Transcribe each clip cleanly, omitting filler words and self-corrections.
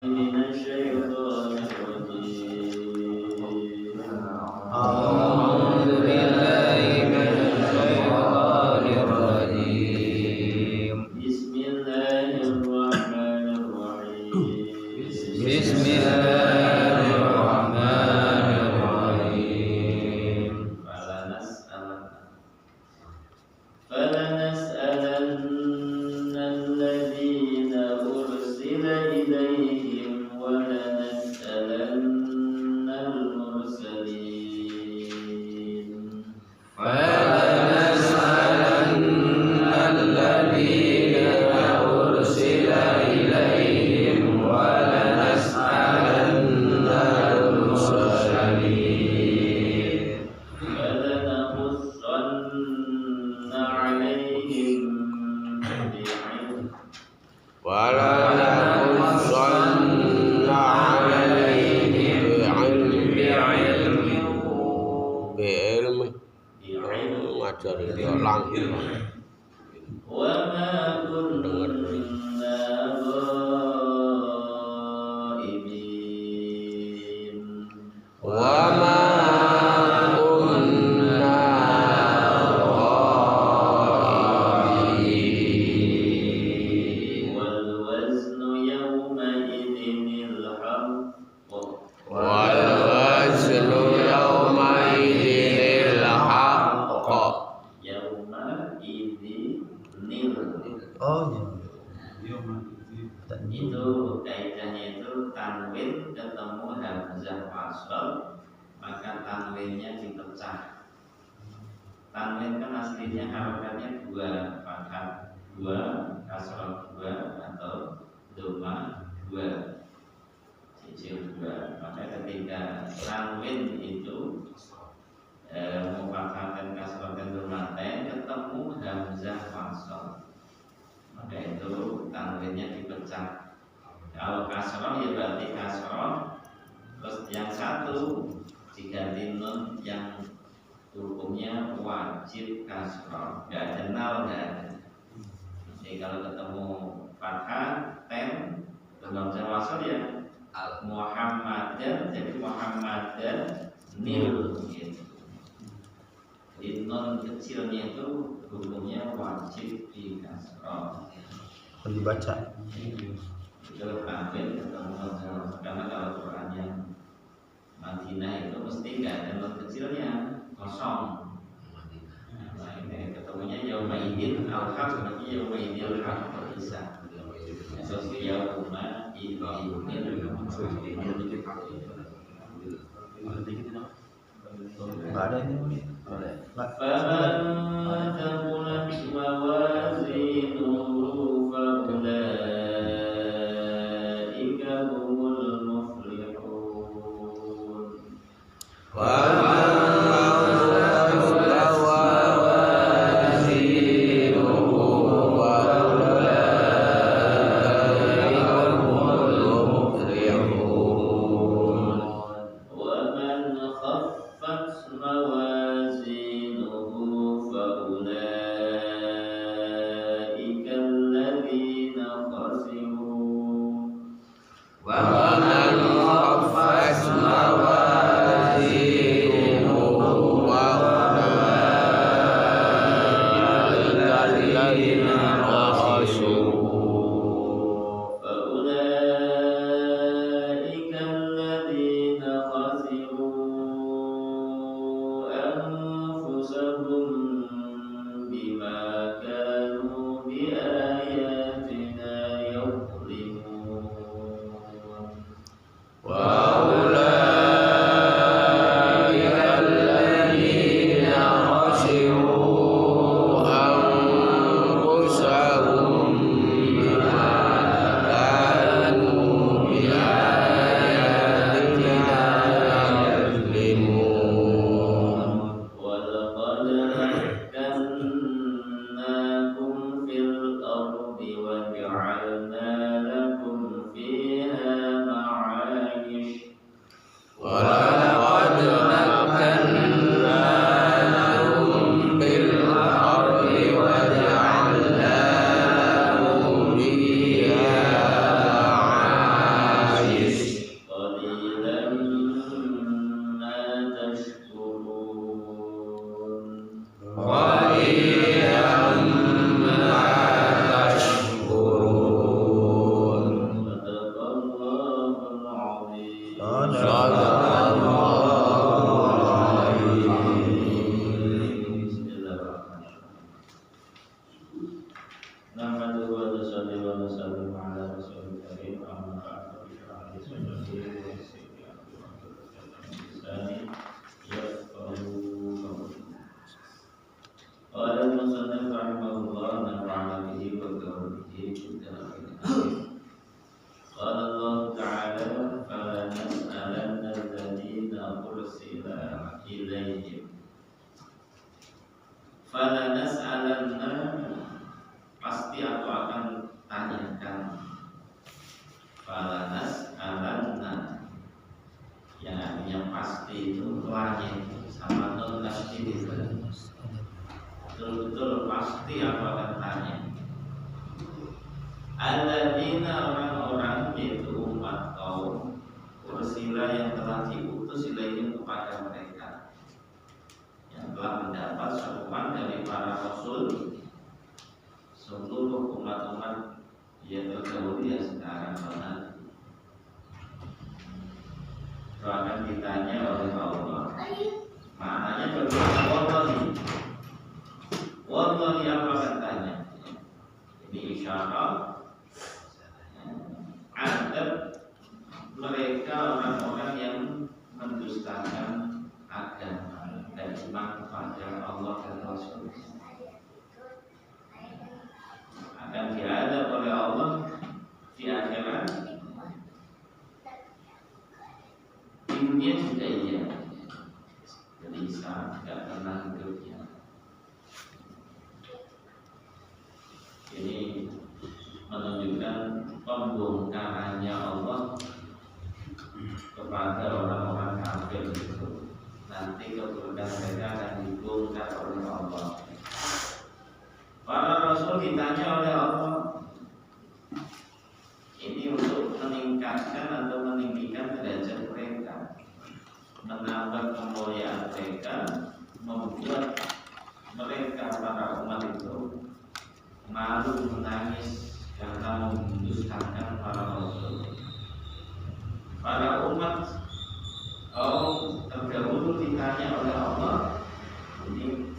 من الشيطان الرجيم أعوذ بالله من الشيطان الرجيم بسم الله الرحمن الرحيم بسم الله الرحمن الرحيم فلنسألن الذين أرسل إليهم ولنسألن المرسلين فلنسألن الذين أرسل إليهم ولنسألن المرسلين فلنقصن عليهم بعلم ولنقصن عليهم بعلم ngajari dia langsung وما كنا غائبين وما كنا غائبين والوزن يومئذ الحق والوزن يومئذ الحق يومئذ Oh iya. itu kaidahnya itu tanwin ketemu hamzah wasl maka tanwinnya dipecah. Tanwin kan aslinya harokatnya dua, fathah dua, kasroh dua atau doma dua, cicil dua. Maka ketika tanwin itu mufakhatan kasrohkan domaten ketemu hamzah wasl, maka itu tanwinnya dipecah. Kalau kasroh ya berarti kasroh, terus yang satu diganti nun yang hukumnya wajib kasroh, nggak ada nol, nggak ada. Jadi kalau ketemu fathah ten dengan hamzah wasl ya Muhammadan, jadi Muhammadan nil gitu. Di non kecilnya itu hukumnya wajib di kasroh. Dibaca. Itu tampil ketemu non, karena kalau Quran yang Madinah itu mesti nggak ada non kecilnya, kosong. Nah ini ketemunya yaumaidin al-haq, berarti yaumaidin al-haq bisa. Terus yauma idin Enggak ada ini. فمن ثقلت موازينه فأولئك هم المفلحون ومن خفت موازينه فأولئك الذين خسروا ومن خفت موازينه فأولئك الذين خسروا فأولئك الذين خسروا أنفسهم بما كانوا بآياتنا يظلمون falanas'alanna, pasti aku akan tanyakan. Falanas'alanna, yang artinya pasti itu langit sama nun tasdid itu betul-betul pasti aku akan tanya. Alladzina, orang-orang, yaitu umat kaum ursila yang telah diutus ilaihim kepada mereka, yang telah mendapat seruan dari para rasul, seluruh umat-umat yang terdahulu yang sekarang nanti. Itu akan ditanya oleh Allah. Maknanya bagaimana? Wallahi apa akan tanya? Ini isyarat adab mereka orang-orang yang mendustakan agama dan iman kepada Allah dan Rasul, akan diadab oleh Allah di akhirat. Di dunia juga iya, gelisah, tidak tenang hidupnya. Ini menunjukkan pembongkarannya Allah kepada orang-orang kafir itu. Nanti keburukan mereka akan dibongkar oleh Allah. Para rasul ditanya oleh Allah ini untuk meningkatkan atau meninggikan derajat mereka, menambah kemuliaan mereka, membuat mereka para umat itu malu menangis karena mendustakan para rasul. Para umat terdahulu ditanya oleh Allah ini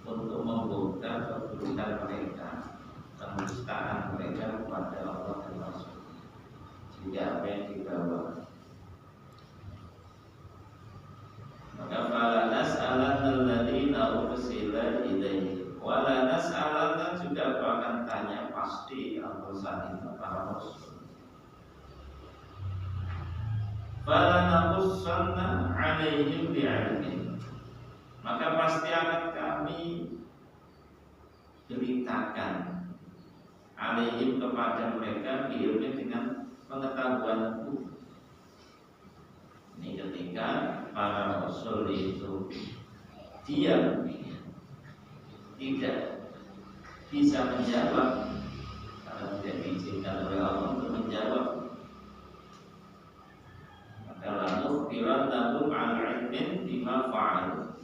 untuk membongkar keburukan mereka, pendustaan mereka kepada Allah dan Rasul. Jika apa yang dibawa, maka fala nas'alanna alladziina ursila ilaihim wa la nas'alanna, juga aku akan tanya pasti al-mursalin, para rasul. Fala naqussanna 'alaihim bi'ilmin, maka pasti akan kami beritakan alaihim kepada mereka bi'ilmin, dengan pengetahuanku. Ini ketika para rasul itu diam, tidak bisa menjawab karena tidak diizinkan oleh Allah untuk menjawab. Maka lalu firandahum al-ilmin bima fa'alu,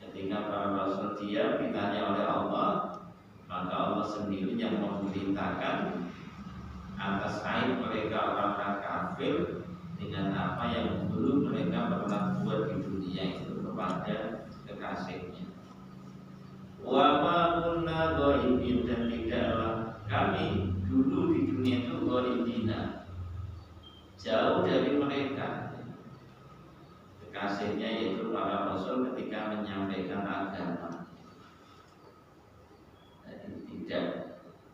ketika para rasul diam ditanya oleh Allah, maka Allah sendiri yang memberitakan atas aib mereka orang-orang kafir dengan apa yang dulu mereka pernah buat di dunia itu kepada kekasihnya. Wa ma kunna ghaibin, dan tidaklah kami dulu di dunia itu ghaibina, jauh dari mereka, kekasihnya yaitu para rasul ketika menyampaikan agama. Jadi tidak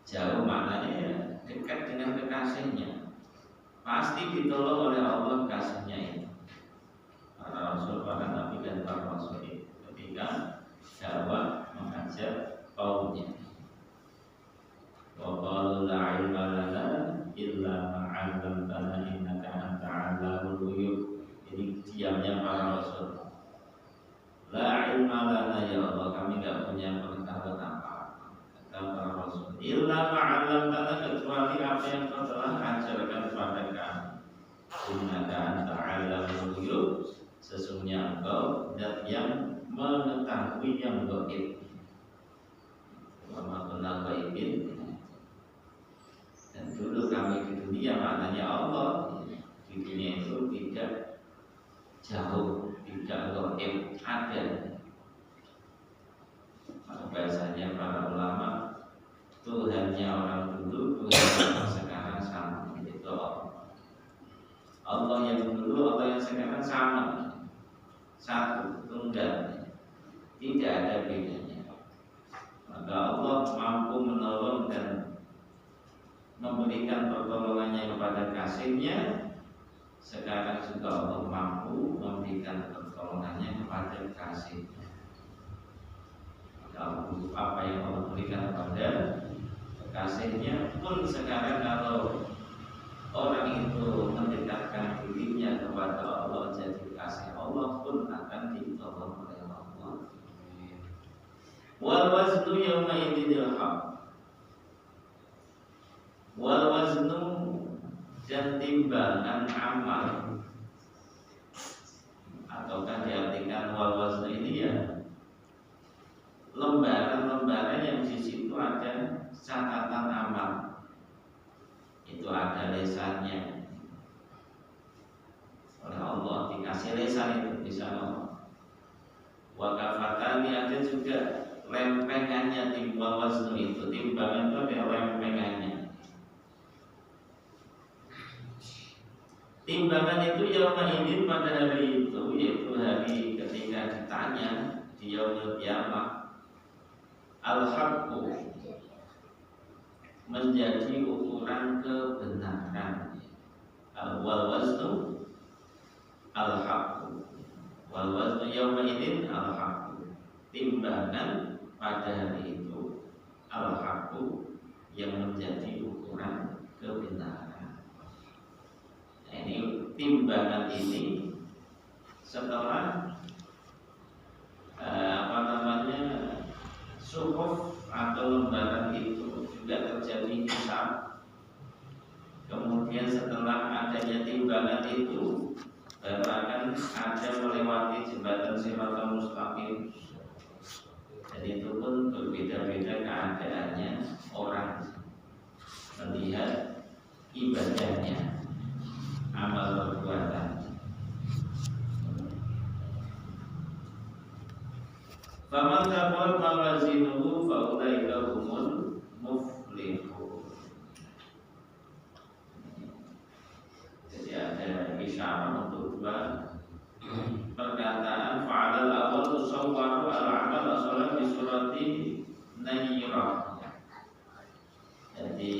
jauh, maknanya ya dekat dengan kekasihnya, pasti ditolong oleh Allah kekasihnya itu, para rasul, para nabi dan para rasul itu ketika dakwah mengajar kaumnya. Wa qalu la ilma lana illa ma 'allamtana innaka anta 'allamul ghuyub. Ini diamnya para rasul. La ilma lana, ya Allah kami tidak punya pengetahuan apa, kata para rasul, illa ma 'allamtana, kecuali apa yang kau telah ajarkan kepada kami. Innaka anta 'allamul ghuyub, sesungguhnya engkau zat yang mengetahui yang gaib. Wa ma kunna ghaibin, dan dulu kami di dunia, maknanya Allah di dunia itu tidak jauh, tidak gaib, ada. Maka bahasanya para ulama, Tuhannya orang dulu, Tuhan yang sekarang sama, itu Allah. Allah yang dulu, Allah yang sekarang sama, satu, tunggal, tidak ada bedanya. Maka Allah mampu menolong dan memberikan pertolongannya kepada kasihnya. Sekarang juga Allah mampu memberikan pertolongannya kepada kasihnya. Maka apa yang Allah berikan kepada kekasihnya pun sekarang kalau orang itu mendekatkan dirinya kepada Allah jadi kasih Allah pun akan ditolong oleh Allah. Wal waznu yawma idinil haq. Wal waznu dan timbangan amal, ataukah diartikan wal waznu ini ya lembaran-lembaran yang di situ ada catatan amal. Itu ada lesannya oleh Allah, dikasih lesan itu bisa Allah. Wakafatani ada juga lempengannya timbang waznu itu, timbangan itu ada lempengannya. Timbangan itu yaumah ini pada hari itu, yaitu hari ketika ditanya di yaumul qiyamah, al-haqqu menjadi ukuran kebenaran. Wal waznu al-haqqu. Wal waznu yaumah ini al-haqqu. Timbangan pada hari itu al-haqqu yang menjadi ukuran kebenaran. Nah, ini timbangan ini setelah suhuf atau lembaran itu juga terjadi hisab. Kemudian setelah adanya timbangan itu baru akan ada melewati jembatan Shiratal Mustaqim. Jadi itu pun berbeda-beda keadaannya orang melihat ibadahnya, amal perbuatan. Faman taqal mawazinuhu fa ulaika humul muflihun. Jadi ada isyarat untuk dua perkataan. Fa'alal awal tusawwaru al-amal as-salat bi surati nayyirah. Jadi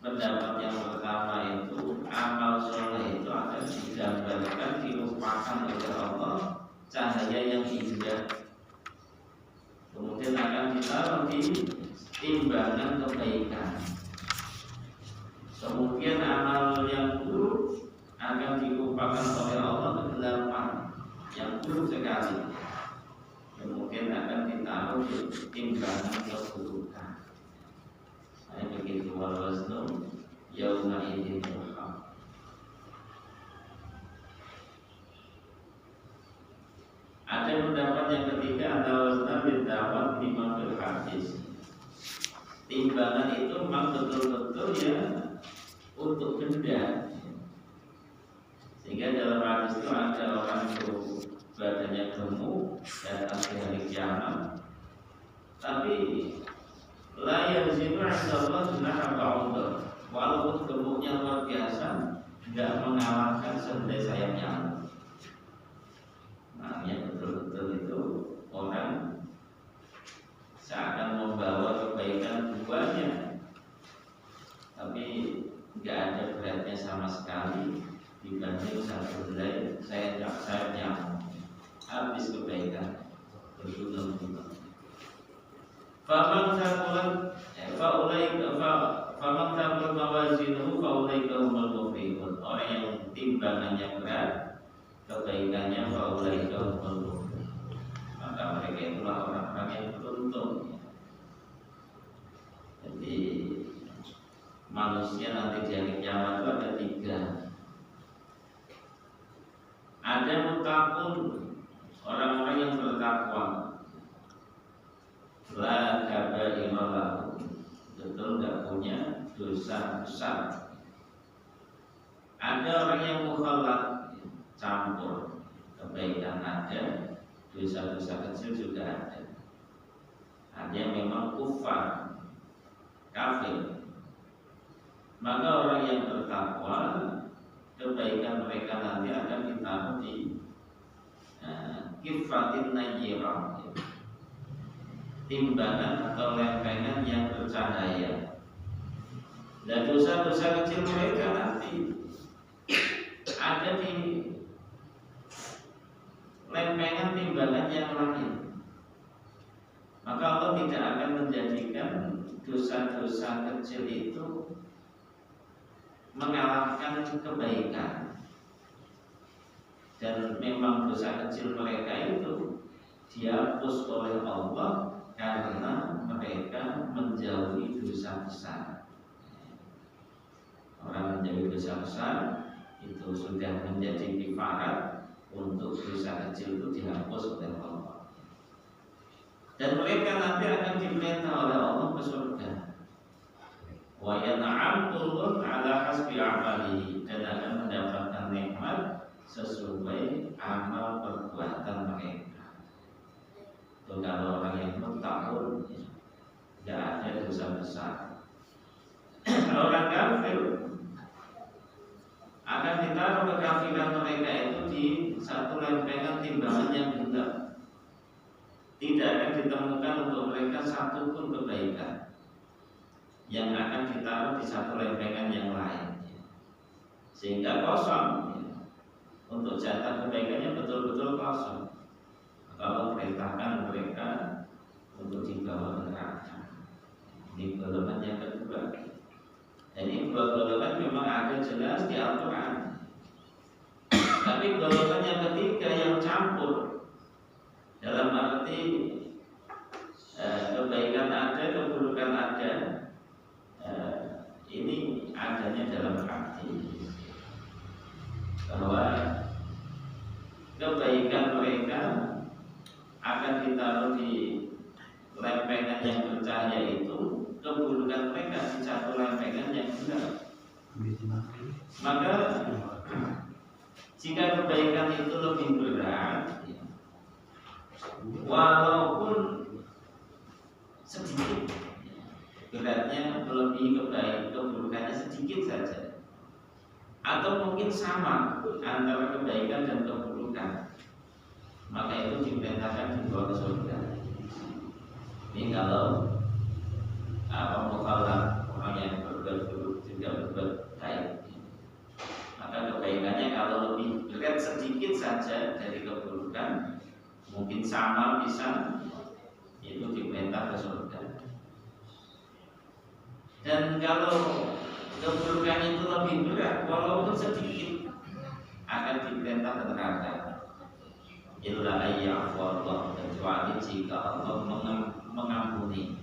pendapat yang pertama itu amal soleh itu akan digambarkan, dirupakan oleh Allah cahaya yang indah, kemudian akan ditaruh di timbangan kebaikan. Kemudian amal yang buruk akan dirupakan oleh Allah kegelapan yang buruk sekali, kemudian akan ditaruh di timbangan keburukan. Saya begitu wal waznu yauma idzin haq. Ada pendapat yang ketiga, ada wazna bidawat lima fil hadis. Timbangan itu memang betul-betul ya untuk benda. Sehingga dalam hadis itu ada orang itu badannya gemuk datang di hari kiamat, tapi la yazinu 'inda Allah junaha ba'udah. Walaupun gemuknya luar biasa, tidak mengalahkan sehelai sayap nyamuk. Nah, yang betul-betul itu orang seakan membawa kebaikan buahnya, tapi tidak ada beratnya sama sekali dibanding satu helai sayap nyamuk. Habis kebaikan berguna-guna. Faman thaqulat faman thaqulat mawazinuhu faulaika humul muflihun. Orang yang timbangannya berat, kebaikannya faulaika humul muflihun, maka mereka itulah orang-orang yang beruntung. Jadi manusia nanti di hari kiamat itu ada tiga. Ada muttaqun, orang-orang yang bertakwa, la kabaira lahu, betul tidak punya dosa besar. Ada orang yang mukhallat, campur, kebaikan ada, dosa-dosa kecil juga ada. Ada yang memang kufar, kafir. Maka orang yang bertakwa, kebaikan mereka nanti akan ditaruh di kifatin nayyirah, timbangan atau lempengan yang bercahaya. Dan dosa-dosa kecil mereka nanti ada di lempengan timbangan yang lain. maka Allah tidak akan menjadikan dosa-dosa kecil itu mengalahkan kebaikan. Dan memang dosa kecil mereka itu dihapus oleh Allah karena mereka menjauhi dosa besar. Orang menjauhi dosa besar itu sudah menjadi kifarat untuk dosa kecil itu dihapus oleh Allah. Dan mereka nanti akan diperintah oleh Allah ke surga. Wa yan'amul ala hasbi amalihi, dan akan mendapatkan nikmat sesuai amal perbuatan mereka. Itu kalau orang yang muttaqun tidak ada dosa besar. Kalau orang kafir akan ditaruh kekafiran mereka itu di satu lempengan timbangan yang benar. Tidak akan ditemukan untuk mereka satu pun kebaikan yang akan ditaruh di satu lempengan yang lain, sehingga kosong. Untuk jatah kebaikannya betul-betul kosong. Kalau perintahkan mereka untuk dibawa ke neraka. Ini golongan yang kedua. Dan ini dua golongan memang ada jelas di Al-Quran. Tapi golongan yang ketiga yang campur, dalam arti kebaikan ada, keburukan ada, ini adanya dalam hati. Bahwa kebaikan mereka akan ditaruh di lempengan yang bercahaya itu, keburukan mereka di satu lempengan yang gelap. Maka jika kebaikan itu lebih berat, walaupun sedikit, beratnya melebihi keburukannya sedikit saja, atau mungkin sama antara kebaikan dan keburukan, maka itu diperintahkan dibawa ke surga. Ini kalau mukallaf, orang yang berbuat buruk juga berbuat baik, maka kebaikannya kalau lebih berat sedikit saja dari keburukan, mungkin sama bisa, itu diperintah ke surga. Dan kalau keburukan itu lebih berat, walaupun sedikit, akan diperintah ke neraka. Illa ayyafu Allah, kecuali jika Allah mengampuni.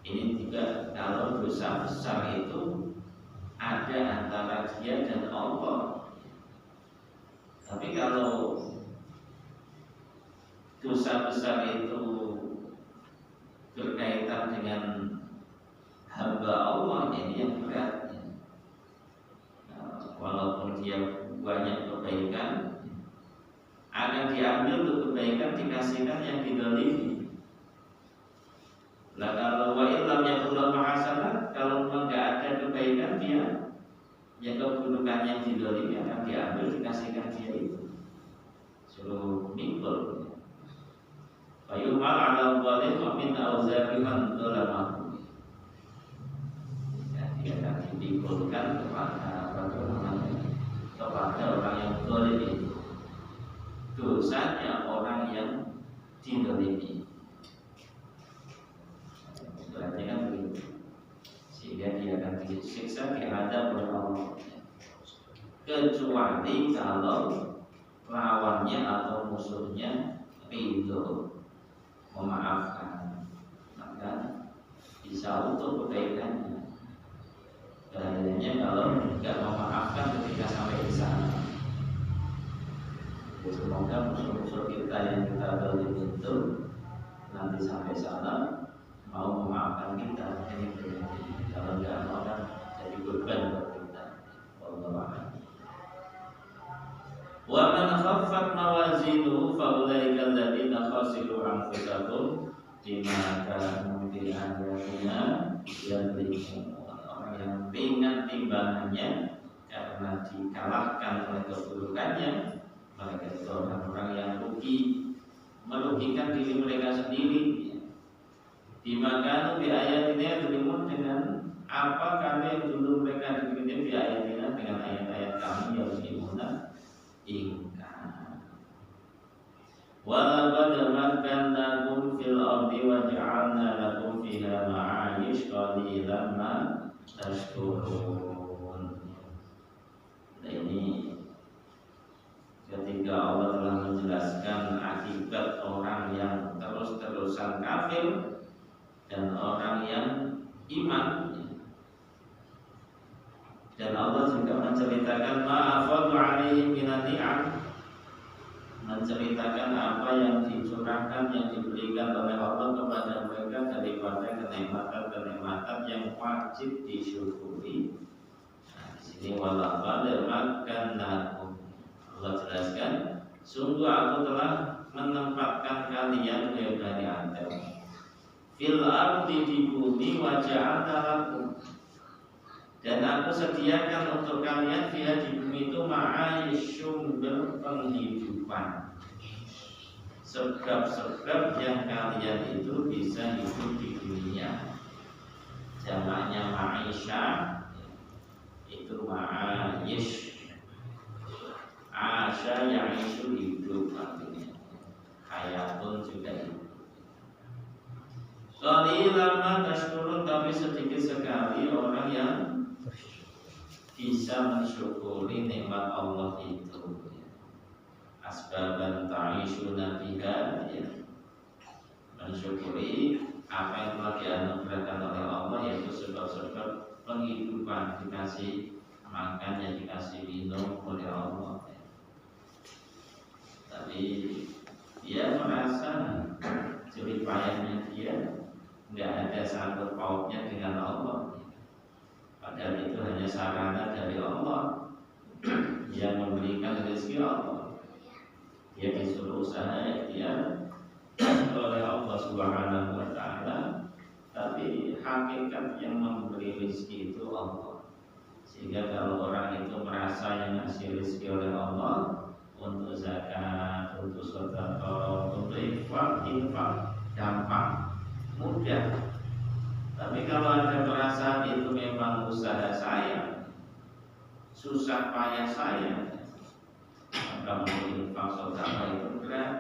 Ini juga kalau dosa besar itu ada antara dia dan Allah. Tapi kalau dosa besar itu berkaitan dengan hamba Allah, ini yang berat. Walaupun dia banyak kebaikan, akan diambil untuk kebaikan, dikasihkan yang didolimi. Lah kalau wa illam yakullah mahasanah, kalau memang tidak ada kebaikan, dia yang keburukan yang didolimi akan diambil, dikasihkan dia itu, suruh mikul. Fayumal ala zalim wa min auzari man dzalamahu. Dia akan dipikulkan kepada orang yang zalim itu, dosanya orang yang dizalimi. Berarti kan begitu. Sehingga dia akan disiksa, dihadap oleh Allah. Kecuali kalau lawannya atau musuhnya ridho, memaafkan, maka bisa untuk kebaikannya. Bahayanya kalau tidak memaafkan ketika sampai di sana. Semoga musuh-musuh kita yang kita zalim itu nanti sampai sana mau memaafkan kita. Ini kalau tidak mau kan jadi beban buat kita. Wallahu wa man khaffat mawazinuhu fa ulaika alladziina khasiru anfusahum bima kanu bi ayatina yadhlimun. Orang yang ringan timbangannya karena dikalahkan oleh keburukannya, mereka itu orang-orang yang rugi, merugikan diri mereka sendiri. Bima kanu bi ayatina yadhlimun, dengan apa kami yang dulu mereka dibikin bi ayatina, dengan ayat-ayat kami yang dimuna ingkar. makkanakum fil ardi wa ja'alna lakum fiha ma'ayish qalilan ma tashkurun. Nah, ini ketika Allah telah menjelaskan akibat orang yang terus-terusan kafir dan orang yang iman, dan Allah juga menceritakan ma'afadu alaihi minan ni'am, menceritakan apa yang dicurahkan, yang diberikan oleh Allah kepada mereka daripada kenikmatan-kenikmatan yang wajib disyukuri. Nah, di sini walaqad makkannakum, Allah jelaskan, sungguh aku telah menempatkan kalian dari Adam fil ardi di bumi wa ja'alna lakum, dan aku sediakan untuk kalian fiha di bumi itu ma'ayisyum, berpenghidupan, sebab-sebab yang kalian itu bisa hidup di dunia. Jamaknya ma'isyah itu ma'ayish, asya yang itu hidup, artinya hayatun juga hidup. Qalilan ma tashkurun, tapi sedikit sekali orang yang bisa mensyukuri nikmat Allah itu. Asbaban ta'ishuna biha, ya, mensyukuri apa yang telah dianugerahkan oleh Allah, yaitu sebab-sebab penghidupan, dikasih makan, yang dikasih minum oleh Allah. Tapi dia merasa jerih payahnya dia nggak ada sangkut pautnya dengan Allah, padahal itu hanya sarana dari Allah yang memberikan rezeki Allah. Dia disuruh usaha ikhtiar oleh Allah Subhanahu wa Ta'ala, tapi hakikat yang memberi rezeki itu Allah. Sehingga kalau orang itu merasa yang ngasih rezeki oleh Allah untuk zakat, untuk sedekah, untuk infak gampang, mudah. Tapi kalau ada perasaan itu memang usaha saya, susah payah saya, maka untuk infak sedekah itu berat,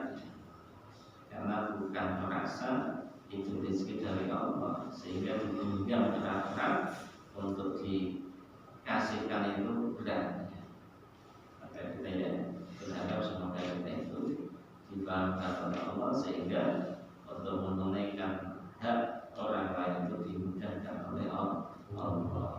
karena bukan merasa itu rezeki dari Allah, sehingga digenggam berat-berat untuk dikasihkan itu berat. Maka kita ya berharap semoga kita itu dipahamkan oleh Allah, sehingga untuk menunaikan hak orang lain itu dimudahkan oleh Allah. Allah